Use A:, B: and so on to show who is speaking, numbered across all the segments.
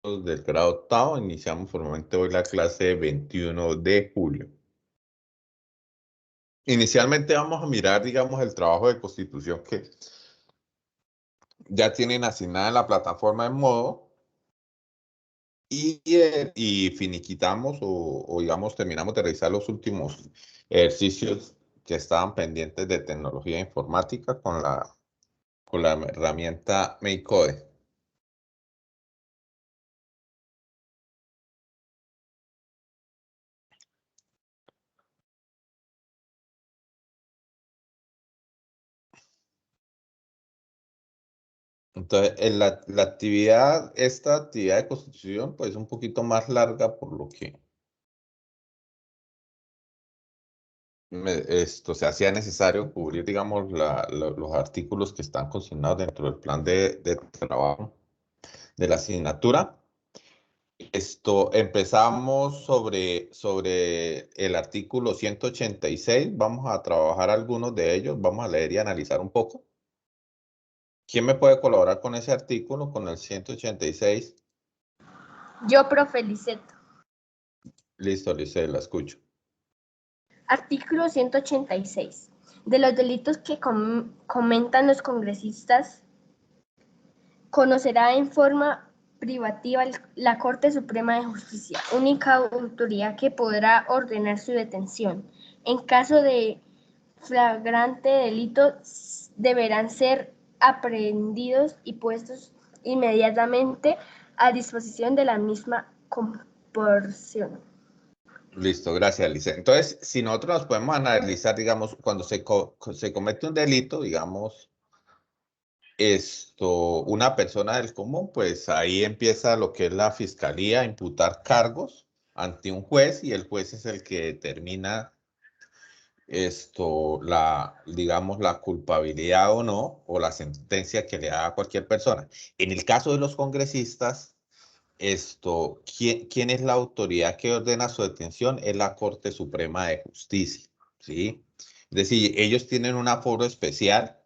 A: del grado octavo. Iniciamos formalmente hoy la clase 21 de julio. Inicialmente vamos a mirar, digamos, el trabajo de constitución que ya tienen asignada en la plataforma en modo y finiquitamos o, digamos, terminamos de revisar los últimos ejercicios que estaban pendientes de tecnología informática con la herramienta MakeCode. Entonces, esta actividad de constitución, pues es un poquito más larga, por lo que esto se hacía necesario cubrir, digamos, los artículos que están consignados dentro del plan de trabajo de la asignatura. Empezamos sobre el artículo 186. Vamos a trabajar algunos de ellos, vamos a leer y analizar un poco. ¿Quién me puede colaborar con ese artículo, con el 186?
B: Yo, profe Liceto.
A: Listo, Lice, la escucho.
B: Artículo 186. De los delitos que comentan los congresistas, conocerá en forma privativa la Corte Suprema de Justicia, única autoridad que podrá ordenar su detención. En caso de flagrante delito, deberán ser aprehendidos y puestos inmediatamente a disposición de la misma corporación.
A: Listo, gracias, Lice. Entonces, si nosotros nos podemos analizar, digamos, cuando se comete un delito, digamos, una persona del común, pues ahí empieza lo que es la fiscalía a imputar cargos ante un juez y el juez es el que determina digamos, la culpabilidad o no, o la sentencia que le da a cualquier persona. En el caso de los congresistas, ¿quién es la autoridad que ordena su detención? Es la Corte Suprema de Justicia, ¿sí? Es decir, ellos tienen un aforo especial.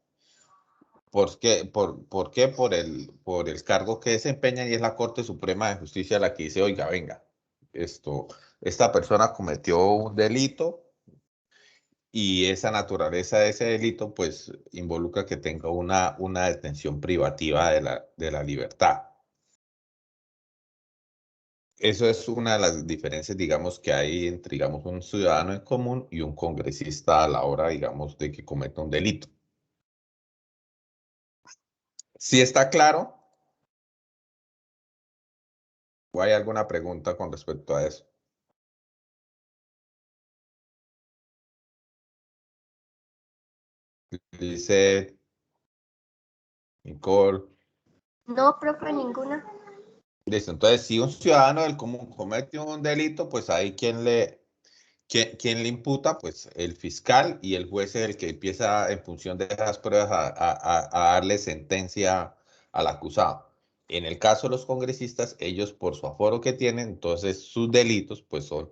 A: ¿Por qué? ¿Por qué? Por el cargo que desempeñan y es la Corte Suprema de Justicia la que dice, oiga, venga, esta persona cometió un delito y esa naturaleza de ese delito pues involucra que tenga una detención privativa de la libertad. Eso es una de las diferencias, digamos, que hay entre, digamos, un ciudadano en común y un congresista a la hora, digamos, de que cometa un delito. ¿Sí está claro? ¿O hay alguna pregunta con respecto a eso? Dice Nicole.
B: No, profe, ninguna.
A: Listo, entonces si un ciudadano del común comete un delito, pues ahí ¿quién le imputa? Pues el fiscal y el juez es el que empieza en función de esas pruebas a darle sentencia al acusado. En el caso de los congresistas, ellos por su aforo que tienen, entonces sus delitos pues son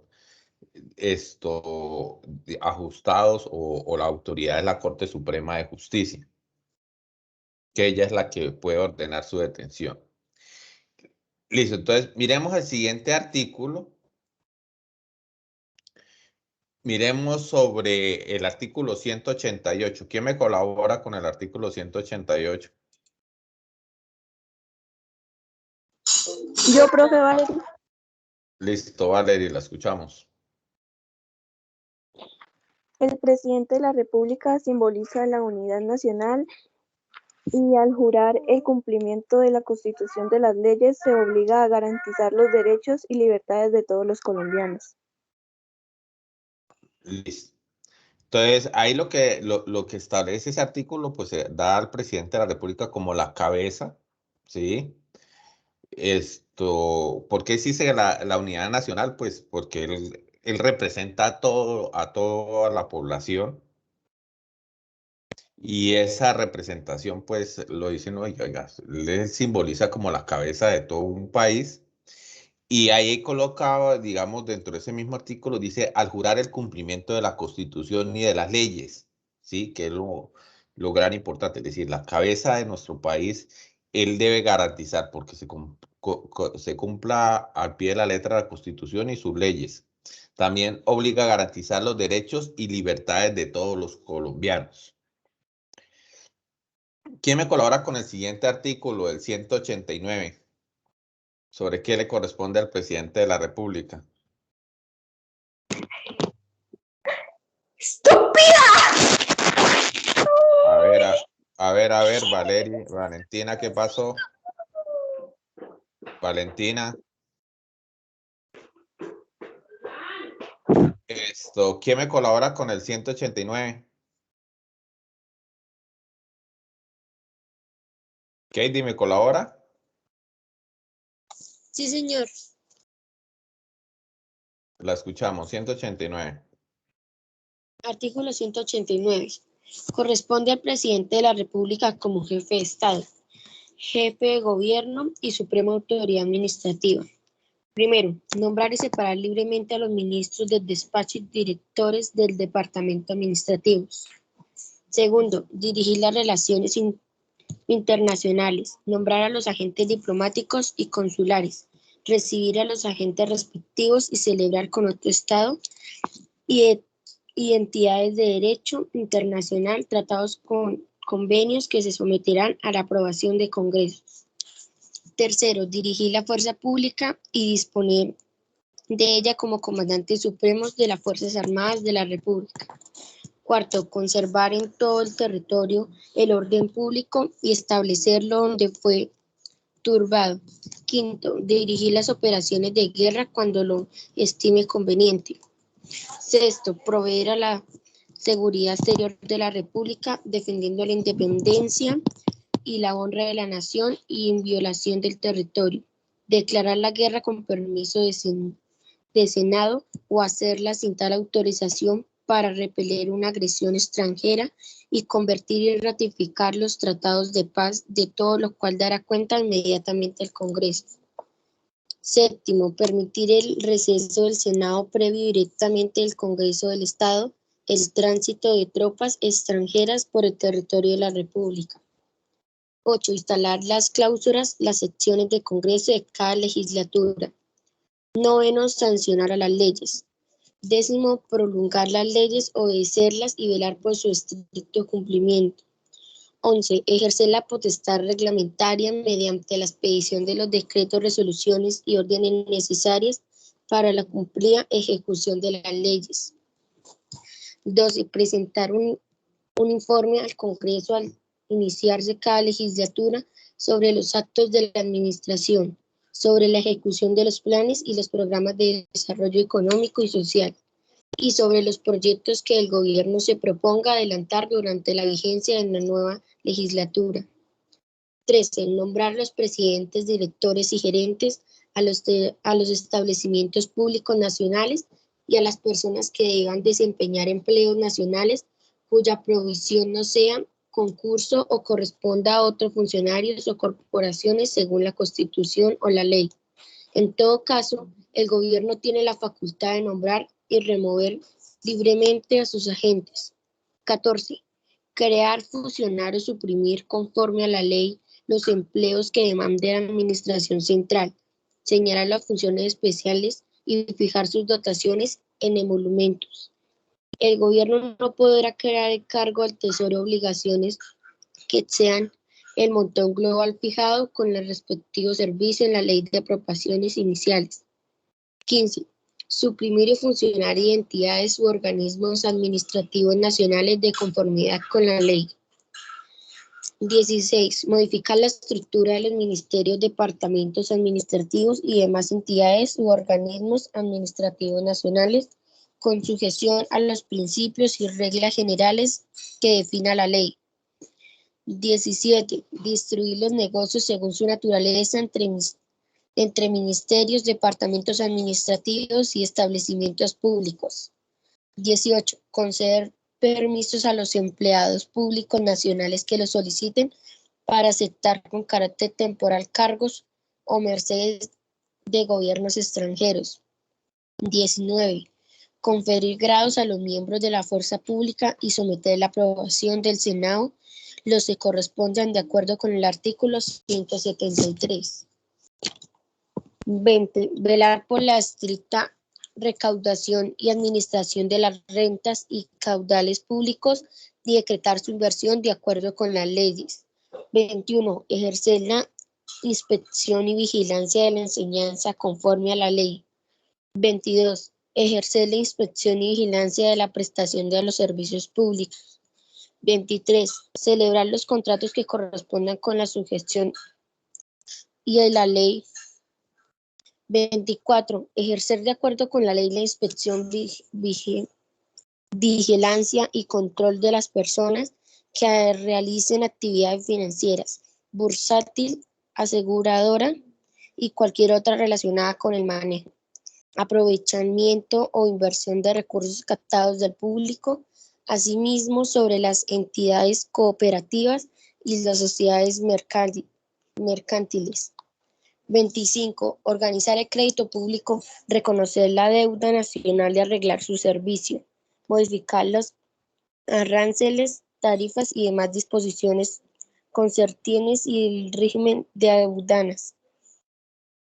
A: ajustados o la autoridad es la Corte Suprema de Justicia, que ella es la que puede ordenar su detención. Listo, entonces miremos el siguiente artículo. Miremos sobre el artículo 188. ¿Quién me colabora con el artículo 188?
C: Yo, profe Valery.
A: Listo, Valeria, la escuchamos.
C: El presidente de la República simboliza la unidad nacional y al jurar el cumplimiento de la Constitución de las leyes se obliga a garantizar los derechos y libertades de todos los colombianos.
A: Listo. Entonces, ahí lo que establece ese artículo, pues da al presidente de la República como la cabeza, ¿sí? ¿Por qué se dice la unidad nacional? Pues porque él representa a toda la población. Y esa representación, pues, lo dicen, oiga, le simboliza como la cabeza de todo un país. Y ahí colocaba, digamos, dentro de ese mismo artículo, dice, al jurar el cumplimiento de la Constitución y de las leyes, ¿sí? Que es lo gran importante. Es decir, la cabeza de nuestro país, él debe garantizar, porque se se cumpla al pie de la letra de la Constitución y sus leyes. También obliga a garantizar los derechos y libertades de todos los colombianos. ¿Quién me colabora con el siguiente artículo, el 189? ¿Sobre qué le corresponde al presidente de la República?
B: ¡Estúpida!
A: A ver, Valentina, ¿qué pasó? Valentina. ¿Quién me colabora con el 189? Katie, ¿me colabora?
D: Sí, señor.
A: La escuchamos, 189.
D: Artículo 189. Corresponde al presidente de la República como jefe de Estado, jefe de gobierno y suprema autoridad administrativa. Primero, nombrar y separar libremente a los ministros del despacho y directores del departamento administrativos. Segundo, dirigir las relaciones internacionales, nombrar a los agentes diplomáticos y consulares, recibir a los agentes respectivos y celebrar con otro Estado y entidades de derecho internacional tratados con convenios que se someterán a la aprobación de congresos. Tercero, dirigir la fuerza pública y disponer de ella como comandantes supremos de las Fuerzas Armadas de la República. Cuarto, conservar en todo el territorio el orden público y establecerlo donde fue turbado. Quinto, dirigir las operaciones de guerra cuando lo estime conveniente. Sexto, proveer a la seguridad exterior de la República, defendiendo la independencia y la honra de la nación y en violación del territorio. Declarar la guerra con permiso de Senado o hacerla sin tal autorización para repeler una agresión extranjera y convertir y ratificar los tratados de paz, de todo lo cual dará cuenta inmediatamente el Congreso. Séptimo, permitir el receso del Senado previo directamente del Congreso del Estado, el tránsito de tropas extranjeras por el territorio de la República. 8. Instalar las cláusulas, las secciones de Congreso de cada legislatura. 9. Sancionar a las leyes. 10. Prolongar las leyes, obedecerlas y velar por su estricto cumplimiento. 11. Ejercer la potestad reglamentaria mediante la expedición de los decretos, resoluciones y órdenes necesarias para la cumplida ejecución de las leyes. 12. Presentar un informe al Congreso al iniciarse cada legislatura sobre los actos de la administración, sobre la ejecución de los planes y los programas de desarrollo económico y social, y sobre los proyectos que el gobierno se proponga adelantar durante la vigencia de la nueva legislatura. 13. Nombrar los presidentes, directores y gerentes a los establecimientos públicos nacionales y a las personas que deban desempeñar empleos nacionales cuya provisión no sea concurso o corresponda a otros funcionarios o corporaciones según la Constitución o la ley. En todo caso, el gobierno tiene la facultad de nombrar y remover libremente a sus agentes. 14. Crear, fusionar o suprimir conforme a la ley los empleos que demande la administración central, señalar las funciones especiales y fijar sus dotaciones en emolumentos. El gobierno no podrá crear el cargo al tesoro obligaciones que excedan el montón global fijado con el respectivo servicio en la ley de aprobaciones iniciales. 15. Suprimir y funcionar entidades u organismos administrativos nacionales de conformidad con la ley. 16. Modificar la estructura de los ministerios, departamentos administrativos y demás entidades u organismos administrativos nacionales con sujeción a los principios y reglas generales que defina la ley. 17. Distribuir los negocios según su naturaleza entre ministerios, departamentos administrativos y establecimientos públicos. 18. Conceder permisos a los empleados públicos nacionales que lo soliciten para aceptar con carácter temporal cargos o mercedes de gobiernos extranjeros. 19. Conferir grados a los miembros de la fuerza pública y someter la aprobación del Senado los que correspondan de acuerdo con el artículo 173. 20. Velar por la estricta recaudación y administración de las rentas y caudales públicos y decretar su inversión de acuerdo con las leyes. 21. Ejercer la inspección y vigilancia de la enseñanza conforme a la ley. 22. Ejercer la inspección y vigilancia de la prestación de los servicios públicos. 23. Celebrar los contratos que correspondan con la sujeción y de la ley. 24. Ejercer de acuerdo con la ley la inspección, vigilancia y control de las personas que realicen actividades financieras, bursátil, aseguradora y cualquier otra relacionada con el manejo, aprovechamiento o inversión de recursos captados del público, asimismo sobre las entidades cooperativas y las sociedades mercantiles. 25. Organizar el crédito público, reconocer la deuda nacional y arreglar su servicio, modificar los aranceles, tarifas y demás disposiciones concernientes y el régimen de aduanas,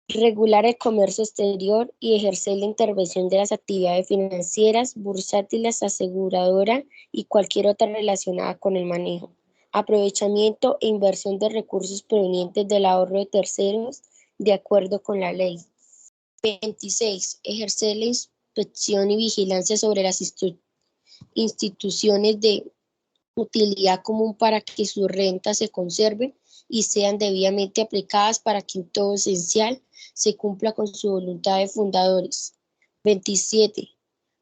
D: regular el comercio exterior y ejercer la intervención de las actividades financieras, bursátiles, aseguradora y cualquier otra relacionada con el manejo, aprovechamiento e inversión de recursos provenientes del ahorro de terceros de acuerdo con la ley. 26. Ejercer la inspección y vigilancia sobre las instituciones de utilidad común para que sus rentas se conserven y sean debidamente aplicadas para que en todo esencial se cumpla con su voluntad de fundadores. 27.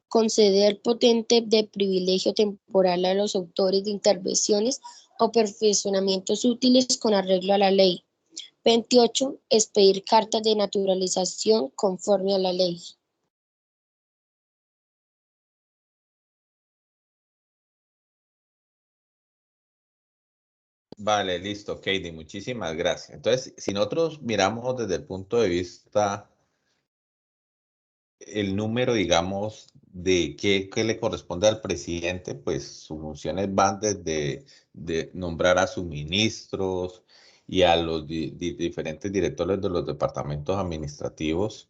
D: Conceder potente de privilegio temporal a los autores de intervenciones o perfeccionamientos útiles con arreglo a la ley. 28. Expedir cartas de naturalización conforme a la ley.
A: Vale, listo, Katie, muchísimas gracias. Entonces, si nosotros miramos desde el punto de vista, el número, digamos, de qué le corresponde al presidente, pues sus funciones van desde de nombrar a sus ministros y a los diferentes directores de los departamentos administrativos.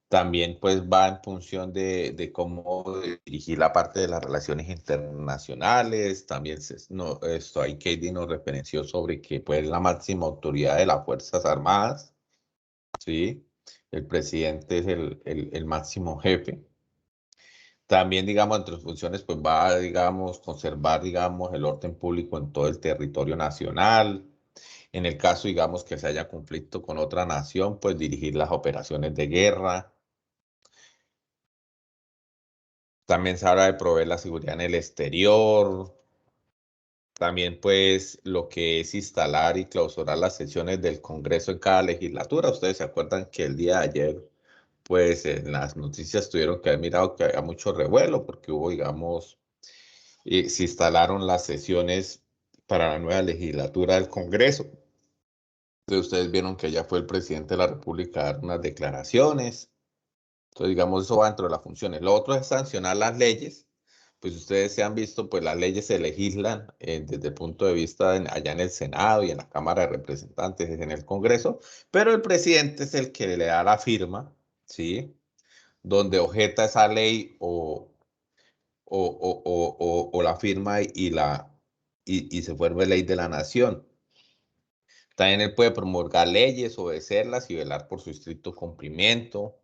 A: También pues va en función de cómo dirigir la parte de las relaciones internacionales. También no, esto ahí Katie nos referenció sobre que pues la máxima autoridad de las Fuerzas Armadas, ¿sí? El presidente es el máximo jefe. También, digamos, entre sus funciones, pues va, digamos, conservar, digamos, el orden público en todo el territorio nacional. En el caso, digamos, que se haya conflicto con otra nación, pues dirigir las operaciones de guerra. También se habla de proveer la seguridad en el exterior. También, pues, lo que es instalar y clausurar las sesiones del Congreso en cada legislatura. Ustedes se acuerdan que el día de ayer, pues, en las noticias tuvieron que haber mirado que había mucho revuelo porque hubo, digamos, se instalaron las sesiones para la nueva legislatura del Congreso. Entonces, ustedes vieron que ya fue el presidente de la República a dar unas declaraciones. Entonces, digamos, eso va dentro de las funciones. Lo otro es sancionar las leyes. Pues ustedes se han visto, pues las leyes se legislan desde el punto de vista allá en el Senado y en la Cámara de Representantes, en el Congreso, pero el presidente es el que le da la firma, ¿sí? Donde objeta esa ley o la firma y se vuelve ley de la nación. También él puede promulgar leyes, obedecerlas y velar por su estricto cumplimiento.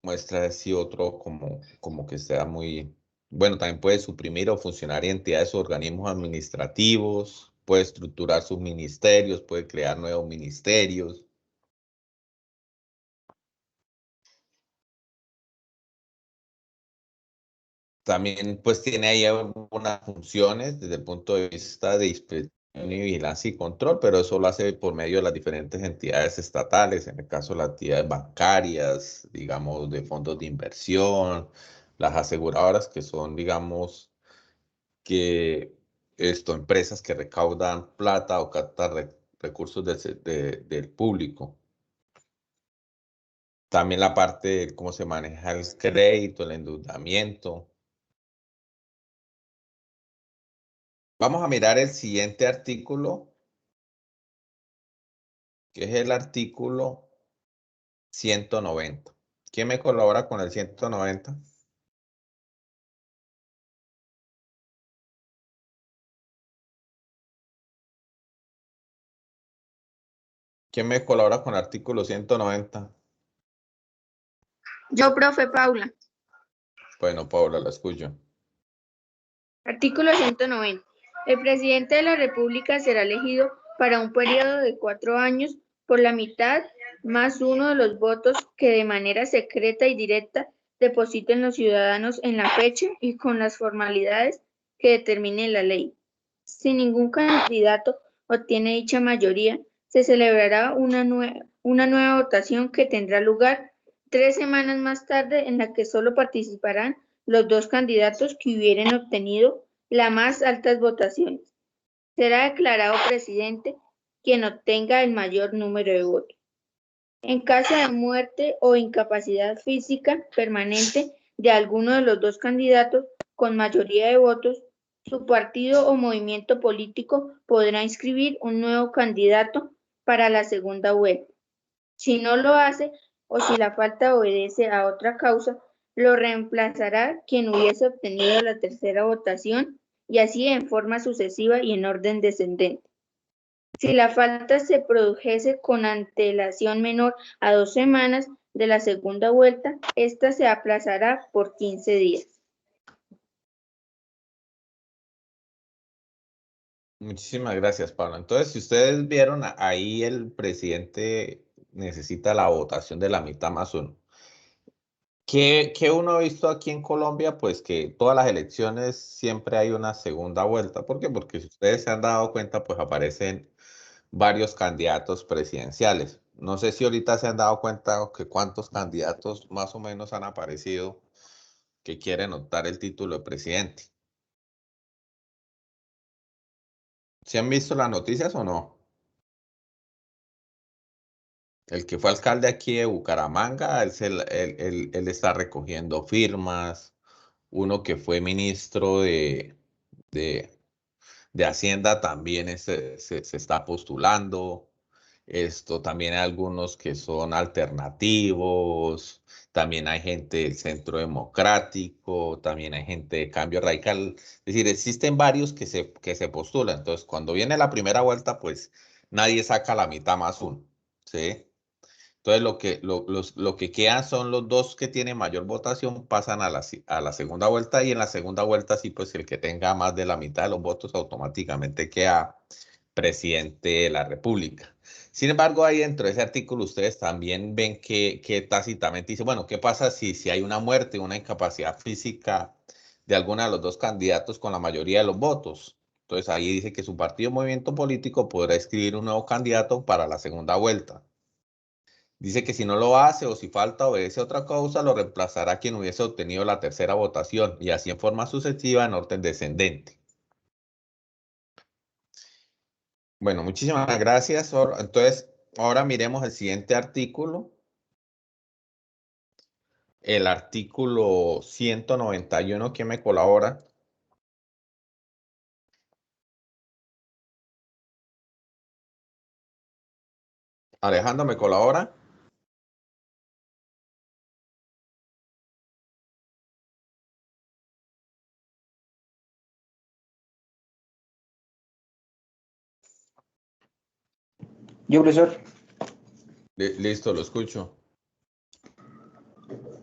A: Muestra así otro como que sea muy, bueno, también puede suprimir o funcionar entidades o organismos administrativos, puede estructurar sus ministerios, puede crear nuevos ministerios. También pues tiene ahí algunas funciones desde el punto de vista de inspección y vigilancia y control, pero eso lo hace por medio de las diferentes entidades estatales, en el caso de las entidades bancarias, digamos, de fondos de inversión, las aseguradoras que son, digamos, que empresas que recaudan plata o captan recursos del público. También la parte de cómo se maneja el crédito, el endeudamiento. Vamos a mirar el siguiente artículo que es el artículo 190. ¿Quién me colabora con el 190? ¿Quién me colabora con el artículo 190?
E: Yo, profe Paula.
A: Bueno, Paula, la escucho.
E: Artículo 190. El presidente de la República será elegido para un periodo de 4 años por la mitad más uno de los votos que de manera secreta y directa depositen los ciudadanos en la fecha y con las formalidades que determine la ley. Si ningún candidato obtiene dicha mayoría, se celebrará una nueva votación que tendrá lugar 3 semanas más tarde, en la que solo participarán los 2 candidatos que hubieran obtenido las más altas votaciones. Será declarado presidente quien obtenga el mayor número de votos. En caso de muerte o incapacidad física permanente de alguno de los 2 candidatos con mayoría de votos, su partido o movimiento político podrá inscribir un nuevo candidato para la segunda vuelta. Si no lo hace o si la falta obedece a otra causa, lo reemplazará quien hubiese obtenido la tercera votación, y así en forma sucesiva y en orden descendente. Si la falta se produjese con antelación menor a 2 semanas de la segunda vuelta, esta se aplazará por 15 días.
A: Muchísimas gracias, Pablo. Entonces, si ustedes vieron, ahí el presidente necesita la votación de la mitad más uno. ¿Qué uno ha visto aquí en Colombia? Pues que todas las elecciones siempre hay una segunda vuelta. ¿Por qué? Porque si ustedes se han dado cuenta, pues aparecen varios candidatos presidenciales. No sé si ahorita se han dado cuenta que cuántos candidatos más o menos han aparecido que quieren optar el título de presidente. ¿Se han visto las noticias o no? El que fue alcalde aquí de Bucaramanga, él está recogiendo firmas. Uno que fue ministro de, de Hacienda también se está postulando. Esto también hay algunos que son alternativos. También hay gente del Centro Democrático. También hay gente de Cambio Radical. Es decir, existen varios que se postulan. Entonces, cuando viene la primera vuelta, pues nadie saca la mitad más uno. ¿Sí? Entonces, lo que quedan son los 2 que tienen mayor votación, pasan a la segunda vuelta, y en la segunda vuelta sí, pues el que tenga más de la mitad de los votos automáticamente queda presidente de la República. Sin embargo, ahí dentro de ese artículo ustedes también ven que tácitamente dice, bueno, ¿qué pasa si hay una muerte, una incapacidad física de alguno de los 2 candidatos con la mayoría de los votos? Entonces ahí dice que su partido o movimiento político podrá escribir un nuevo candidato para la segunda vuelta. Dice que si no lo hace o si falta o obedece otra causa, lo reemplazará quien hubiese obtenido la tercera votación, y así en forma sucesiva en orden descendente. Bueno, muchísimas gracias. Entonces, ahora miremos el siguiente artículo. El artículo 191, ¿quién me colabora? Alejandro, ¿me colabora?
F: Yo, profesor.
A: Listo, lo escucho.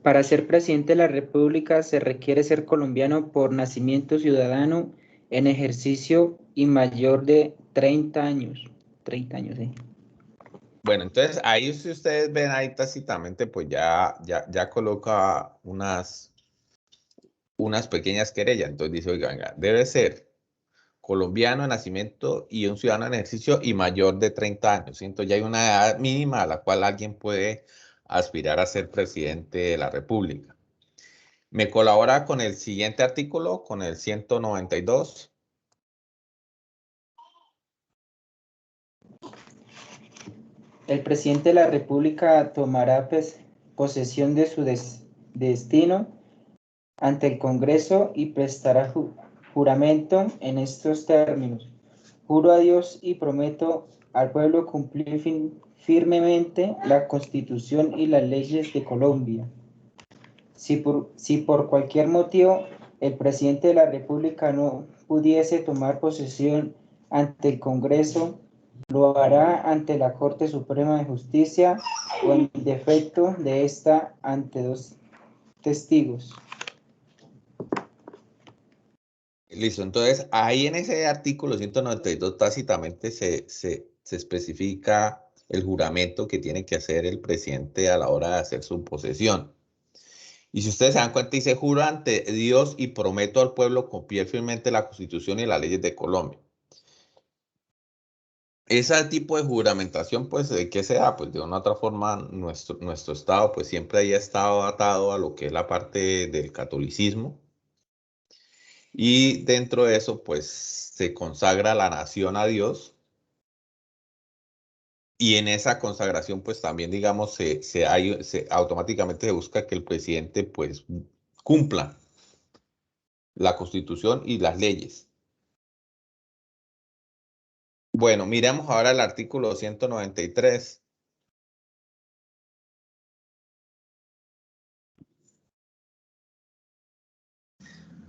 F: Para ser presidente de la República se requiere ser colombiano por nacimiento, ciudadano en ejercicio y mayor de 30 años. 30 años, sí.
A: Bueno, entonces ahí si ustedes ven ahí tácitamente, pues ya coloca unas pequeñas querellas. Entonces dice, oiga, venga, debe ser colombiano de nacimiento y un ciudadano en ejercicio y mayor de 30 años. Entonces ya hay una edad mínima a la cual alguien puede aspirar a ser presidente de la República. ¿Me colabora con el siguiente artículo, con el 192?
F: El presidente de la República tomará posesión de su destino ante el Congreso y prestará juramento en estos términos. Juro a Dios y prometo al pueblo cumplir firmemente la Constitución y las leyes de Colombia. Si por cualquier motivo el presidente de la República no pudiese tomar posesión ante el Congreso, lo hará ante la Corte Suprema de Justicia o en defecto de esta ante 2 testigos.
A: Listo, entonces ahí en ese artículo 192 tácitamente se especifica el juramento que tiene que hacer el presidente a la hora de hacer su posesión. Y si ustedes se dan cuenta, dice, juro ante Dios y prometo al pueblo cumplir fielmente la Constitución y las leyes de Colombia. Ese tipo de juramentación, pues, ¿de qué se da? Pues de una u otra forma, nuestro Estado, pues, siempre haya estado atado a lo que es la parte del catolicismo. Y dentro de eso, pues, se consagra la nación a Dios. Y en esa consagración, pues, también, digamos, automáticamente se busca que el presidente, pues, cumpla la Constitución y las leyes. Bueno, miremos ahora el artículo 193.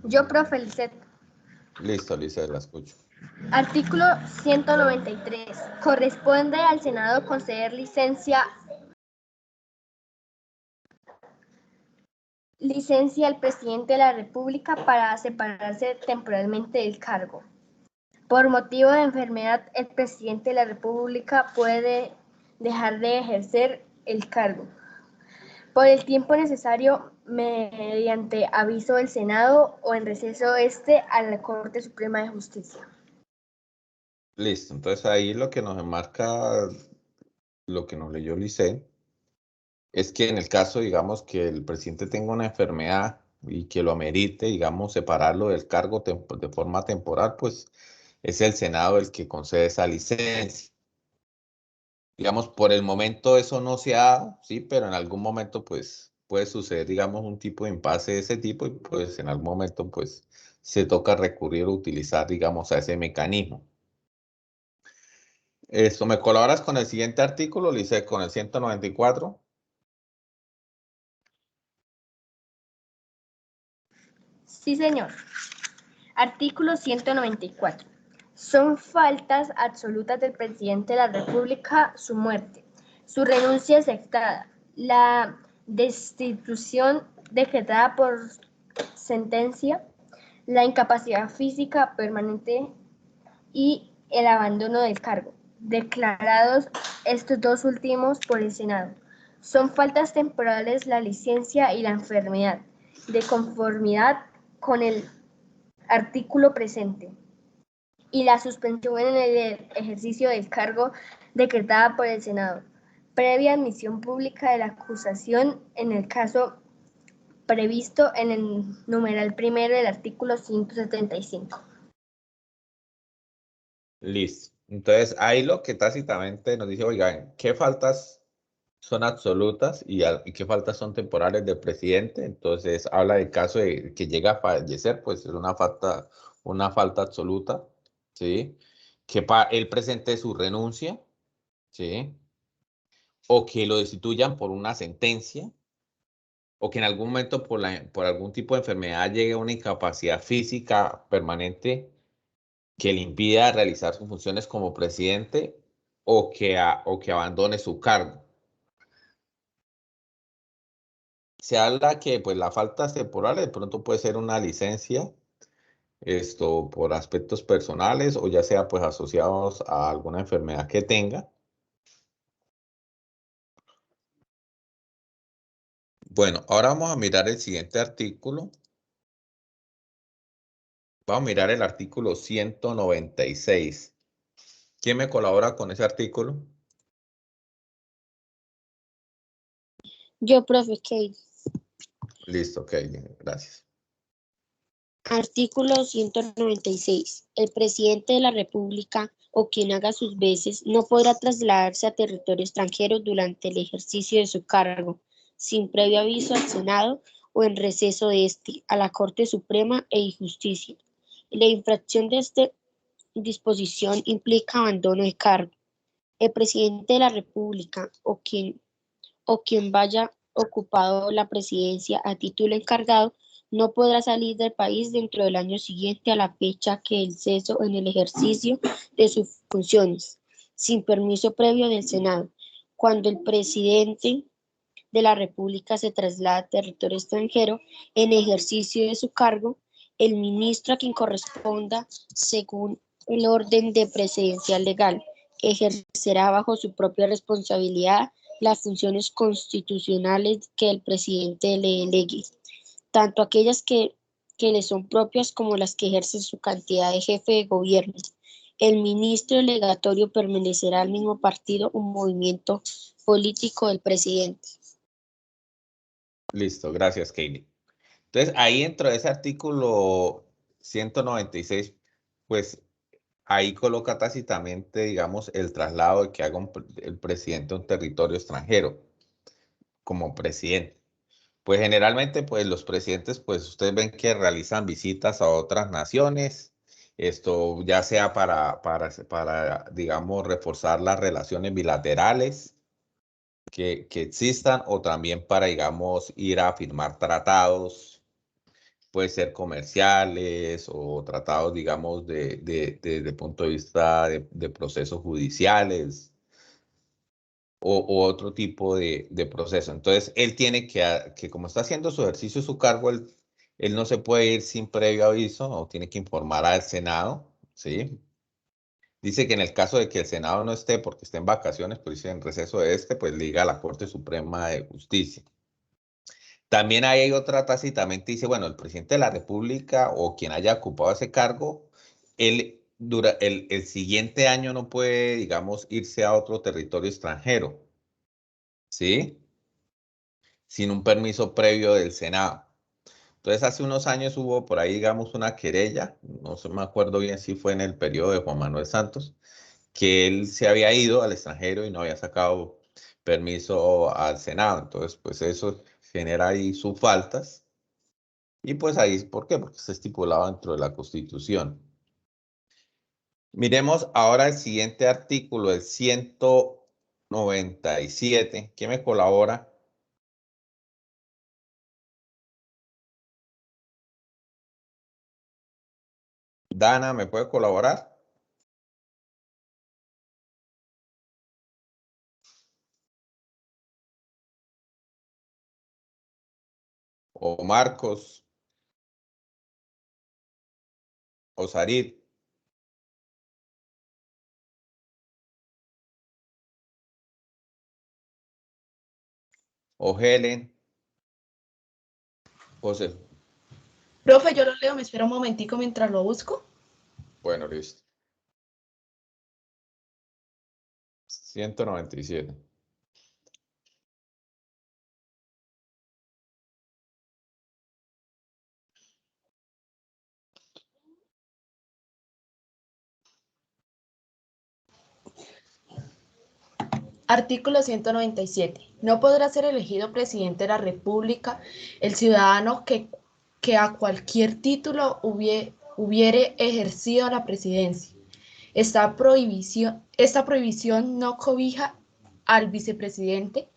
B: Yo, profe Lisset.
A: Listo, Lisa, la escucho.
B: Artículo 193. Corresponde al Senado conceder licencia al presidente de la República para separarse temporalmente del cargo. Por motivo de enfermedad, el presidente de la República puede dejar de ejercer el cargo por el tiempo necesario mediante aviso del Senado o en receso a la Corte Suprema de Justicia.
A: Listo, entonces ahí lo que nos enmarca, lo que nos leyó Lice, es que en el caso, digamos, que el presidente tenga una enfermedad y que lo amerite, digamos, separarlo del cargo de forma temporal, pues es el Senado el que concede esa licencia. Digamos, por el momento eso no se ha dado, sí, pero en algún momento, pues, puede suceder, digamos, un tipo de impasse de ese tipo y pues en algún momento, pues, se toca recurrir o utilizar, digamos, a ese mecanismo. Esto, ¿me colaboras con el siguiente artículo, Lice, con el 194?
B: Sí, señor. Artículo 194. Son faltas absolutas del presidente de la República su muerte, su renuncia aceptada, la destitución decretada por sentencia, la incapacidad física permanente y el abandono del cargo, declarados estos dos últimos por el Senado. Son faltas temporales la licencia y la enfermedad, de conformidad con el artículo presente, y la suspensión en el ejercicio del cargo decretada por el Senado, previa admisión pública de la acusación en el caso previsto en el numeral primero del artículo 175.
A: Listo. Entonces, ahí lo que tácitamente nos dice, oigan, ¿qué faltas son absolutas y qué faltas son temporales del presidente? Entonces, habla del caso de que llega a fallecer, pues es una falta absoluta, ¿sí? Que él presente su renuncia, ¿sí? O que lo destituyan por una sentencia, o que en algún momento por algún tipo de enfermedad llegue a una incapacidad física permanente que le impida realizar sus funciones como presidente o que abandone su cargo. Se habla que pues las faltas temporales de pronto puede ser una licencia, esto por aspectos personales o ya sea pues asociados a alguna enfermedad que tenga. Bueno, ahora vamos a mirar el siguiente artículo. Vamos a mirar el artículo 196. ¿Quién me colabora con ese artículo?
D: Yo, profe Kate.
A: Listo, ok, gracias.
D: Artículo 196. El presidente de la República o quien haga sus veces no podrá trasladarse a territorio extranjero durante el ejercicio de su cargo, sin previo aviso al Senado o en receso de a la Corte Suprema de Justicia. La infracción de esta disposición implica abandono de cargo. El presidente de la República o quien vaya ocupado la presidencia a título encargado no podrá salir del país dentro del año siguiente a la fecha que el ceso en el ejercicio de sus funciones, sin permiso previo del Senado. Cuando el presidente de la República se traslada a territorio extranjero en ejercicio de su cargo, el ministro a quien corresponda, según el orden de presidencial legal, ejercerá bajo su propia responsabilidad las funciones constitucionales que el presidente le delegue, tanto aquellas que le son propias como las que ejerce en su cantidad de jefe de gobierno. El ministro delegatorio permanecerá al mismo partido o movimiento político del presidente.
A: Listo, gracias, Katie. Entonces, ahí dentro de ese artículo 196, pues ahí coloca tácitamente, digamos, el traslado de que haga el presidente a un territorio extranjero como presidente. Pues generalmente, pues los presidentes, pues ustedes ven que realizan visitas a otras naciones, esto ya sea para digamos, reforzar las relaciones bilaterales que existan o también para, digamos, ir a firmar tratados, puede ser comerciales o tratados, digamos, desde el punto de vista de procesos judiciales o otro tipo de proceso. Entonces, él tiene que, como está haciendo su ejercicio, su cargo, él no se puede ir sin previo aviso o tiene que informar al Senado, ¿sí? Dice que en el caso de que el Senado no esté porque esté en vacaciones, pues en receso pues le diga a la Corte Suprema de Justicia. También hay otra tácitamente dice, bueno, el presidente de la República o quien haya ocupado ese cargo, el siguiente año no puede, digamos, irse a otro territorio extranjero, ¿sí? Sin un permiso previo del Senado. Entonces, hace unos años hubo por ahí, digamos, una querella, no me acuerdo bien si fue en el periodo de Juan Manuel Santos, que él se había ido al extranjero y no había sacado permiso al Senado. Entonces, pues eso genera ahí sus faltas. Y pues ahí, ¿por qué? Porque está estipulado dentro de la Constitución. Miremos ahora el siguiente artículo, el 197. ¿Quién me colabora? Dana, ¿me puede colaborar? O Marcos, o Sarit, o Helen, José.
G: Profe, yo lo leo, me espera un momentico mientras lo busco.
A: Bueno, listo. 197.
G: Artículo 197. No podrá ser elegido presidente de la República el ciudadano que a cualquier título hubiere ejercido la presidencia. Esta prohibición no cobija al vicepresidente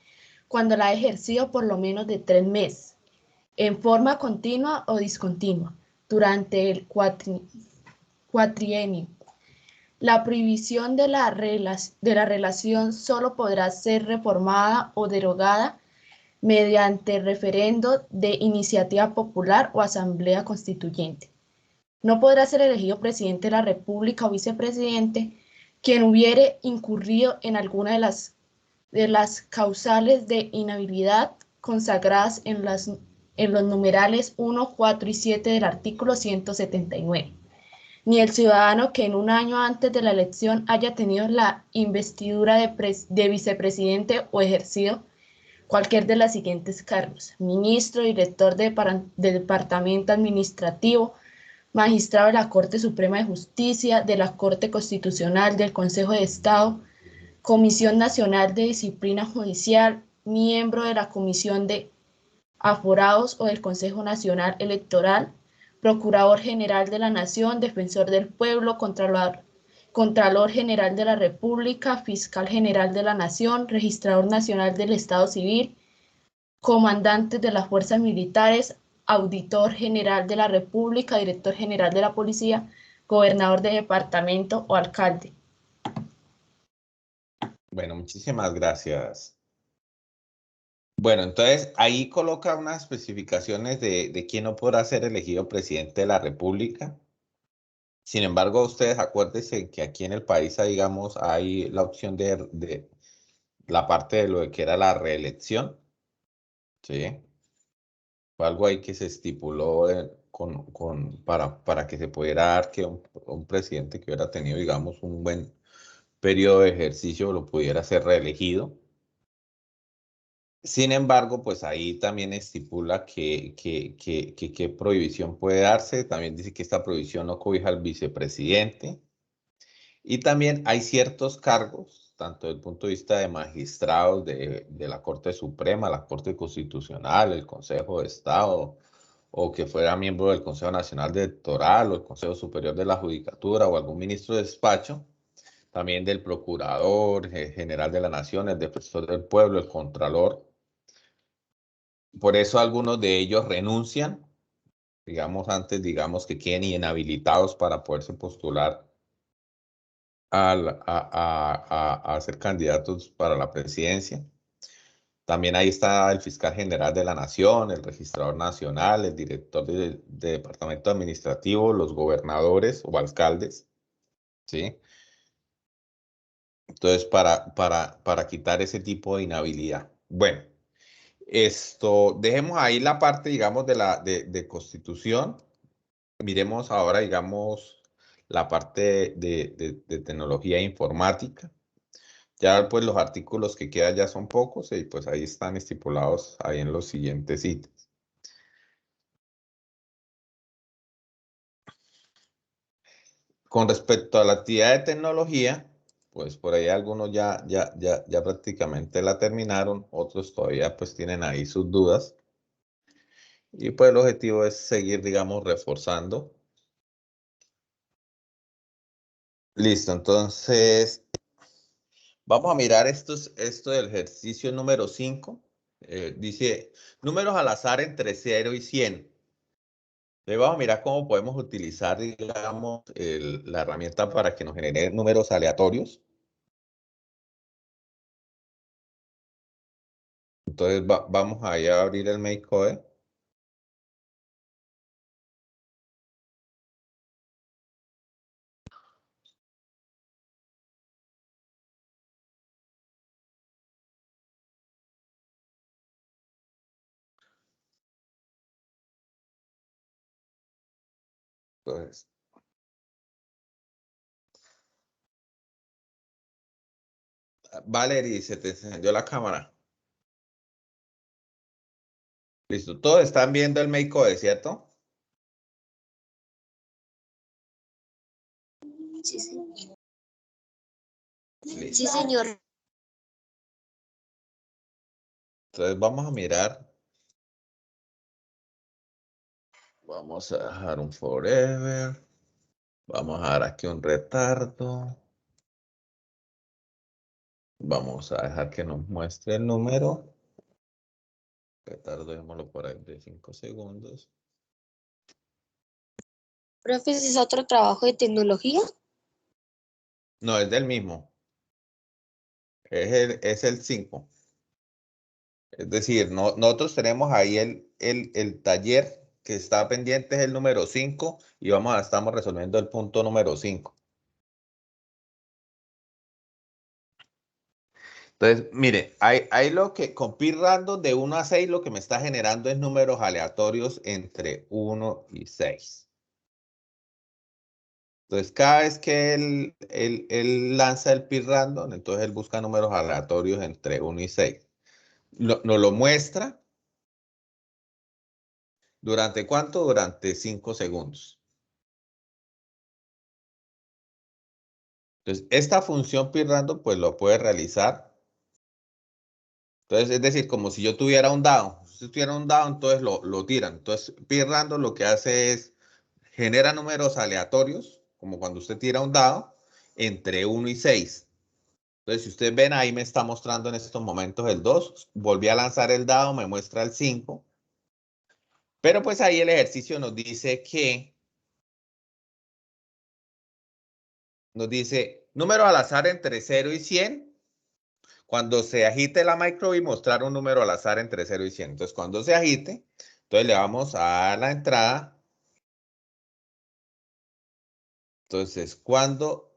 G: cuando la ha ejercido por lo menos de 3 meses, en forma continua o discontinua, durante el cuatrienio. La prohibición de la relación solo podrá ser reformada o derogada mediante referendo de iniciativa popular o asamblea constituyente. No podrá ser elegido presidente de la República o vicepresidente quien hubiere incurrido en alguna de las causales de inhabilidad consagradas en los numerales 1, 4 y 7 del artículo 179. Ni el ciudadano que en un año antes de la elección haya tenido la investidura de vicepresidente o ejercido cualquier de los siguientes cargos: ministro, director de departamento administrativo, magistrado de la Corte Suprema de Justicia, de la Corte Constitucional, del Consejo de Estado, Comisión Nacional de Disciplina Judicial, miembro de la Comisión de Aforados o del Consejo Nacional Electoral, Procurador General de la Nación, Defensor del Pueblo, Contralor General de la República, Fiscal General de la Nación, Registrador Nacional del Estado Civil, Comandantes de las Fuerzas Militares, Auditor General de la República, Director General de la Policía, Gobernador de departamento o alcalde.
A: Bueno, muchísimas gracias. Bueno, entonces ahí coloca unas especificaciones de quién no podrá ser elegido presidente de la República. Sin embargo, ustedes acuérdense que aquí en el país, digamos, hay la opción de la parte de lo que era la reelección, ¿sí? Fue algo ahí que se estipuló para que se pudiera dar que un presidente que hubiera tenido, digamos, un buen periodo de ejercicio lo pudiera ser reelegido. Sin embargo, pues ahí también estipula qué prohibición puede darse. También dice que esta prohibición no cobija al vicepresidente. Y también hay ciertos cargos, tanto desde el punto de vista de magistrados de la Corte Suprema, la Corte Constitucional, el Consejo de Estado, o que fuera miembro del Consejo Nacional Electoral o el Consejo Superior de la Judicatura o algún ministro de despacho, también del Procurador General de la Nación, el Defensor del Pueblo, el Contralor. Por eso algunos de ellos renuncian, digamos antes, digamos que queden inhabilitados para poderse postular a ser candidatos para la presidencia. También ahí está el fiscal general de la Nación, el registrador nacional, el director de departamento administrativo, los gobernadores o alcaldes, ¿sí? Entonces, para quitar ese tipo de inhabilidad. Bueno. Dejemos ahí la parte, digamos, de Constitución. Miremos ahora, digamos, la parte de tecnología e informática. Ya, pues, los artículos que quedan ya son pocos y, pues, ahí están estipulados ahí en los siguientes ítems. Con respecto a la actividad de tecnología, pues, por ahí algunos ya prácticamente la terminaron, otros todavía, pues, tienen ahí sus dudas. Y pues el objetivo es seguir, digamos, reforzando. Listo, entonces vamos a mirar esto del ejercicio número 5. Dice, números al azar entre 0 y 100. Entonces vamos a mirar cómo podemos utilizar, digamos, la herramienta para que nos genere números aleatorios. Entonces vamos a abrir el MakeCode. Entonces, Valerie, se te encendió la cámara. Listo, todos están viendo el MakeCode, ¿cierto?
D: Sí, señor.
A: Listo.
D: Sí, señor.
A: Entonces vamos a mirar. Vamos a dejar un forever. Vamos a dar aquí un retardo. Vamos a dejar que nos muestre el número. Retardo, démoslo por ahí de 5 segundos.
D: Profe, ¿ese es otro trabajo de tecnología?
A: No, es del mismo. Es el 5. Es decir, nosotros tenemos ahí el taller que está pendiente, es el número 5 y estamos resolviendo el punto número 5. Entonces, mire, hay lo que con pi random de 1 a 6 lo que me está generando es números aleatorios entre 1 y 6. Entonces, cada vez que él lanza el pi random, entonces él busca números aleatorios entre 1 y 6. Nos lo muestra. ¿Durante cuánto? Durante 5 segundos. Entonces, esta función pi random, pues lo puede realizar. Entonces, es decir, como si yo tuviera un dado. Si tuviera un dado, entonces lo tiran. Entonces, pi random lo que hace es genera números aleatorios, como cuando usted tira un dado, entre 1 y 6. Entonces, si ustedes ven, ahí me está mostrando en estos momentos el 2. Volví a lanzar el dado, me muestra el 5. Pero pues ahí el ejercicio nos dice que, número al azar entre 0 y 100. Cuando se agite la micro:bit, mostrar un número al azar entre 0 y 100. Entonces, cuando se agite, entonces le vamos a dar la entrada. Entonces, cuando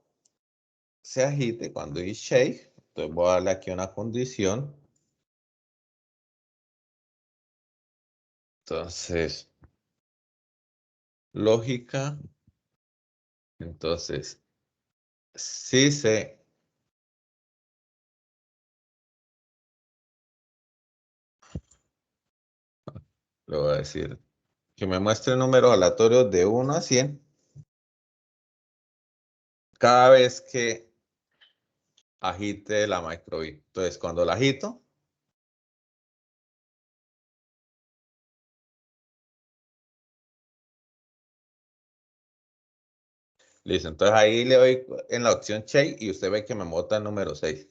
A: se agite, cuando es shake, entonces voy a darle aquí una condición. Entonces, lógica. Entonces, si se le voy a decir que me muestre números aleatorios de 1 a 100 cada vez que agite la micro:bit. Entonces, cuando la agito, listo. Entonces ahí le doy en la opción shake y usted ve que me bota el número 6.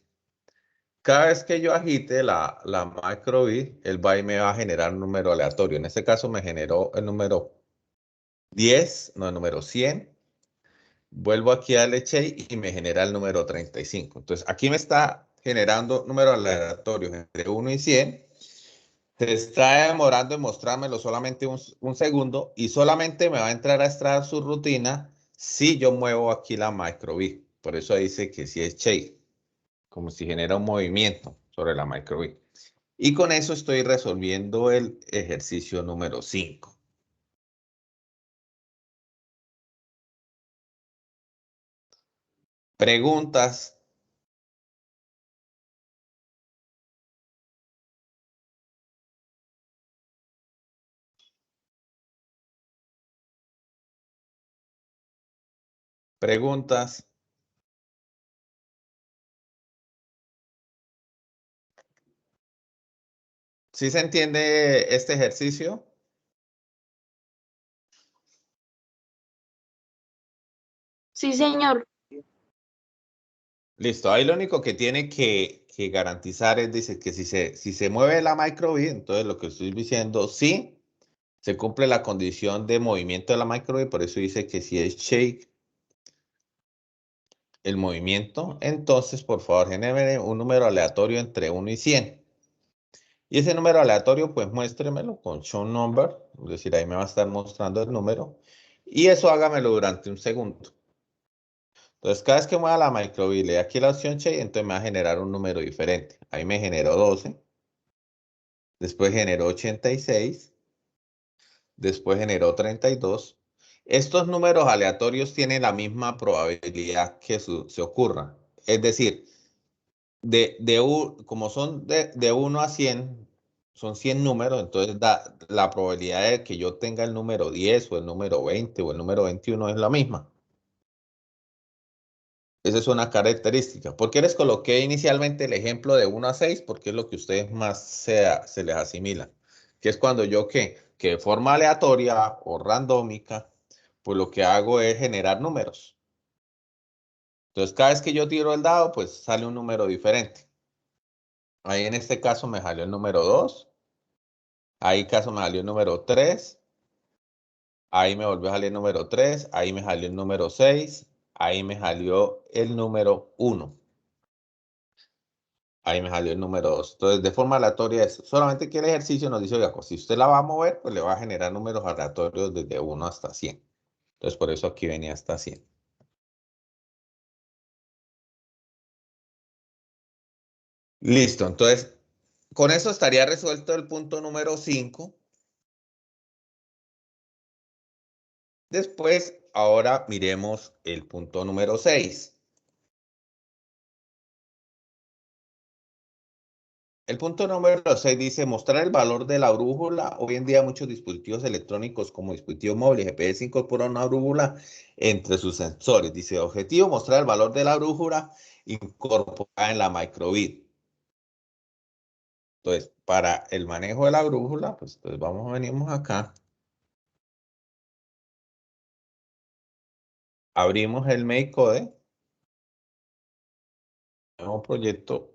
A: Cada vez que yo agite la micro:bit, el byte me va a generar un número aleatorio. En este caso me generó el número 10, no, el número 100. Vuelvo aquí a darle shake y me genera el número 35. Entonces aquí me está generando números aleatorios entre 1 y 100. Se está demorando en mostrármelo solamente un segundo y solamente me va a entrar a extraer su rutina si yo muevo aquí la micro:bit. Por eso dice que sí es shake, como si genera un movimiento sobre la micro:bit. Y con eso estoy resolviendo el ejercicio número 5. Preguntas. Preguntas. ¿Sí se entiende este ejercicio?
D: Sí, señor.
A: Listo. Ahí lo único que tiene que garantizar es, dice que si se mueve la micro:bit, entonces lo que estoy diciendo, sí, se cumple la condición de movimiento de la micro:bit, por eso dice que si es shake el movimiento, entonces por favor genere un número aleatorio entre 1 y 100. Y ese número aleatorio, pues muéstremelo con show number, es decir, ahí me va a estar mostrando el número. Y eso hágamelo durante un segundo. Entonces, cada vez que mueva la micro:bit, le doy aquí la opción shake, entonces me va a generar un número diferente. Ahí me generó 12. Después generó 86. Después generó 32. Estos números aleatorios tienen la misma probabilidad que se ocurran. Es decir, como son de 1 a 100, son 100 números, entonces la probabilidad de que yo tenga el número 10 o el número 20 o el número 21 es la misma. Esa es una característica. ¿Por qué les coloqué inicialmente el ejemplo de 1 a 6? Porque es lo que ustedes más se les asimila. Que es cuando yo que de forma aleatoria o randómica, pues lo que hago es generar números. Entonces, cada vez que yo tiro el dado, pues sale un número diferente. Ahí en este caso me salió el número 2. Ahí caso me salió el número 3. Ahí me volvió a salir el número 3. Ahí me salió el número 6. Ahí me salió el número 1. Ahí me salió el número 2. Entonces, de forma aleatoria, solamente que el ejercicio nos dice, oiga, pues, si usted la va a mover, pues le va a generar números aleatorios desde 1 hasta 100. Entonces, por eso aquí venía hasta 100. Listo, entonces, con eso estaría resuelto el punto número 5. Después, ahora miremos el punto número 6. El punto número 6 dice mostrar el valor de la brújula. Hoy en día muchos dispositivos electrónicos como dispositivos móviles GPS incorporan una brújula entre sus sensores. Dice objetivo mostrar el valor de la brújula incorporada en la micro:bit. Entonces, para el manejo de la brújula, pues entonces venimos acá. Abrimos el MakeCode. proyecto.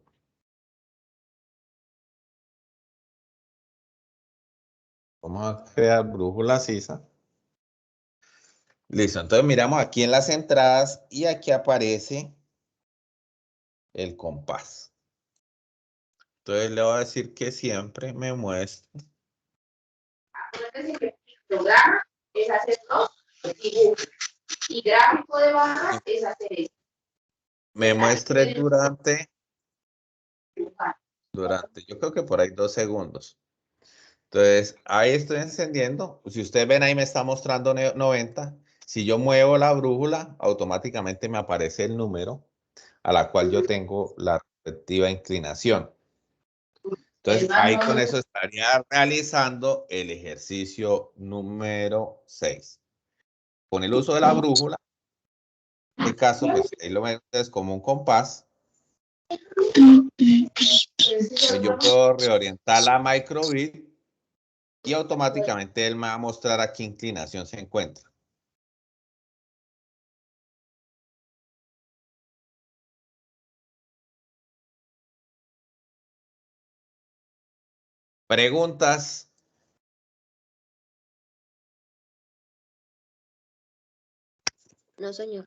A: Vamos a crear brújula sisa. Listo, entonces miramos aquí en las entradas y aquí aparece el compás. Entonces le voy a decir que siempre me muestre.
E: Acuérdate que el programa es hacer dos dibujos y gráfico de barras es hacer eso.
A: Me muestre durante, yo creo que por ahí 2 segundos. Entonces, ahí estoy encendiendo. Si ustedes ven, ahí me está mostrando 90. Si yo muevo la brújula, automáticamente me aparece el número a la cual yo tengo la respectiva inclinación. Entonces, ahí con eso estaría realizando el ejercicio número 6. Con el uso de la brújula, en este caso, pues ahí lo ven ustedes como un compás. Pues yo puedo reorientar la microbit y automáticamente él me va a mostrar a qué inclinación se encuentra. ¿Preguntas?
D: No, señor.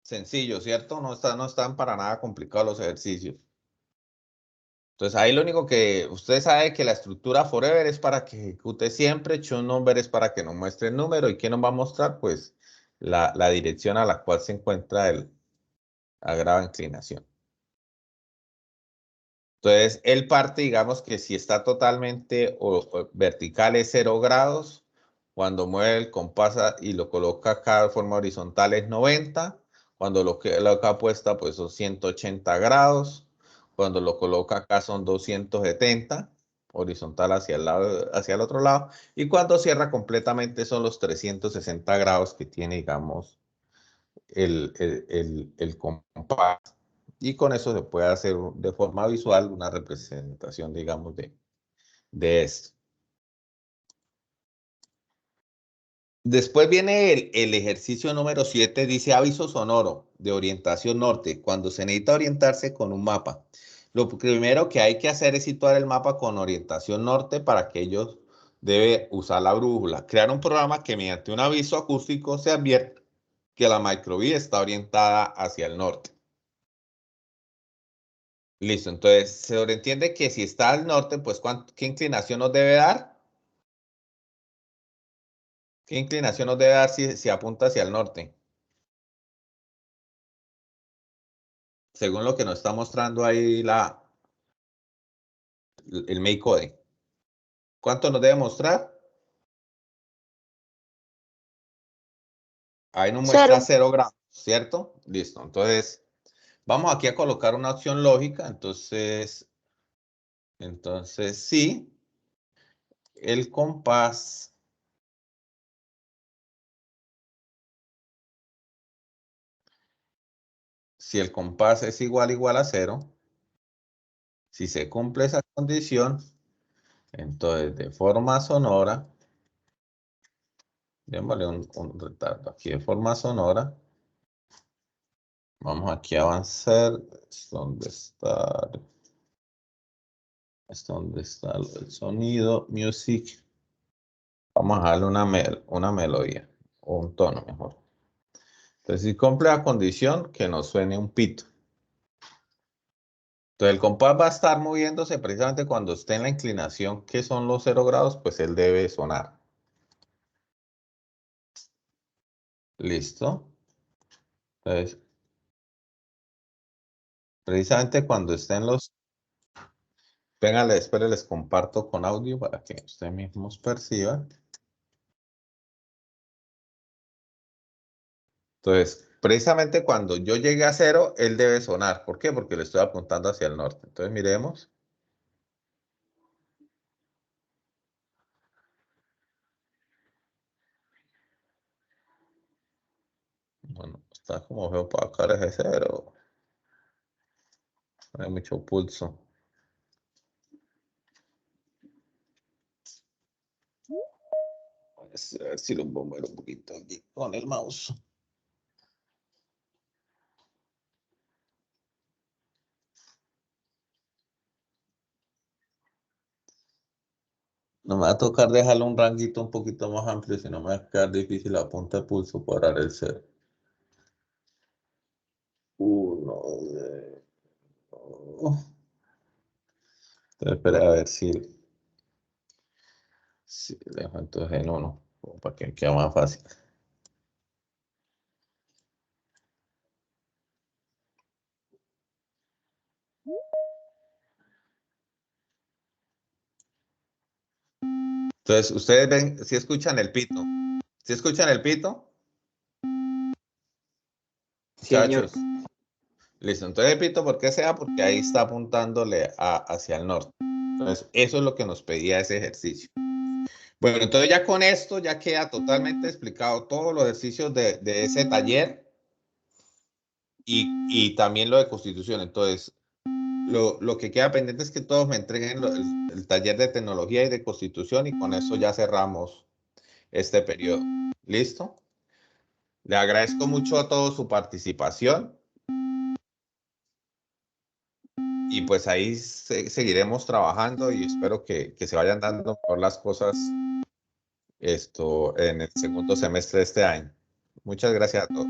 A: Sencillo, ¿cierto? No están para nada complicados los ejercicios. Entonces ahí lo único que usted sabe que la estructura forever es para que ejecute siempre, choose number es para que nos muestre el número y ¿qué nos va a mostrar? Pues la dirección a la cual se encuentra la grava inclinación. Entonces él parte, digamos que si está totalmente o vertical es 0 grados, cuando mueve el compás y lo coloca acá de forma horizontal es 90, cuando lo coloca apuesta pues son 180 grados, cuando lo coloca acá son 270, horizontal hacia el lado, hacia el otro lado, y cuando cierra completamente son los 360 grados que tiene, digamos, el compás. Y con eso se puede hacer de forma visual una representación, digamos, de esto. Después viene el ejercicio número 7, dice aviso sonoro de orientación norte, cuando se necesita orientarse con un mapa. Lo primero que hay que hacer es situar el mapa con orientación norte. Para que ellos debe usar la brújula. Crear un programa que mediante un aviso acústico se advierta que la microvía está orientada hacia el norte. Listo, entonces se sobreentiende que si está al norte, pues ¿qué inclinación nos debe dar? ¿Qué inclinación nos debe dar si apunta hacia el norte? Según lo que nos está mostrando ahí el MakeCode. ¿Cuánto nos debe mostrar? Ahí nos muestra 0 grados, ¿cierto? Listo, entonces vamos aquí a colocar una opción lógica. Entonces sí, el compás si el compás es igual a 0, si se cumple esa condición, entonces de forma sonora, démosle un retardo aquí de forma sonora, vamos aquí a avanzar, ¿dónde está el sonido? Music, vamos a darle una melodía, o un tono mejor. Entonces si cumple la condición, que nos suene un pito. Entonces el compás va a estar moviéndose precisamente cuando esté en la inclinación que son los 0 grados, pues él debe sonar. Listo. Entonces, precisamente cuando estén los... Venga, espere, les comparto con audio para que ustedes mismos perciban. Entonces, precisamente cuando yo llegue a 0, él debe sonar. ¿Por qué? Porque le estoy apuntando hacia el norte. Entonces, miremos. Bueno, está como feo para acá ese 0. No hay mucho pulso. A ver si lo puedo mover un poquito aquí con el mouse. No me va a tocar dejarle un ranguito un poquito más amplio, si no me va a quedar difícil a punta de pulso parar el cero. 1, 2. Espera a ver si dejo entonces en 1, para que quede más fácil. Entonces, ustedes ven, si escuchan el pito. ¿Si escuchan el pito?
F: Señor.
A: Muchachos. Listo, entonces el pito, ¿por qué sea? Porque ahí está apuntándole hacia el norte. Entonces, eso es lo que nos pedía ese ejercicio. Bueno, entonces ya con esto ya queda totalmente explicado todos los ejercicios de ese taller y también lo de constitución. Entonces, lo que queda pendiente es que todos me entreguen el taller de tecnología y de constitución y con eso ya cerramos este periodo. ¿Listo? Le agradezco mucho a todos su participación y pues ahí seguiremos trabajando y espero que se vayan dando por las cosas en el segundo semestre de este año. Muchas gracias a todos.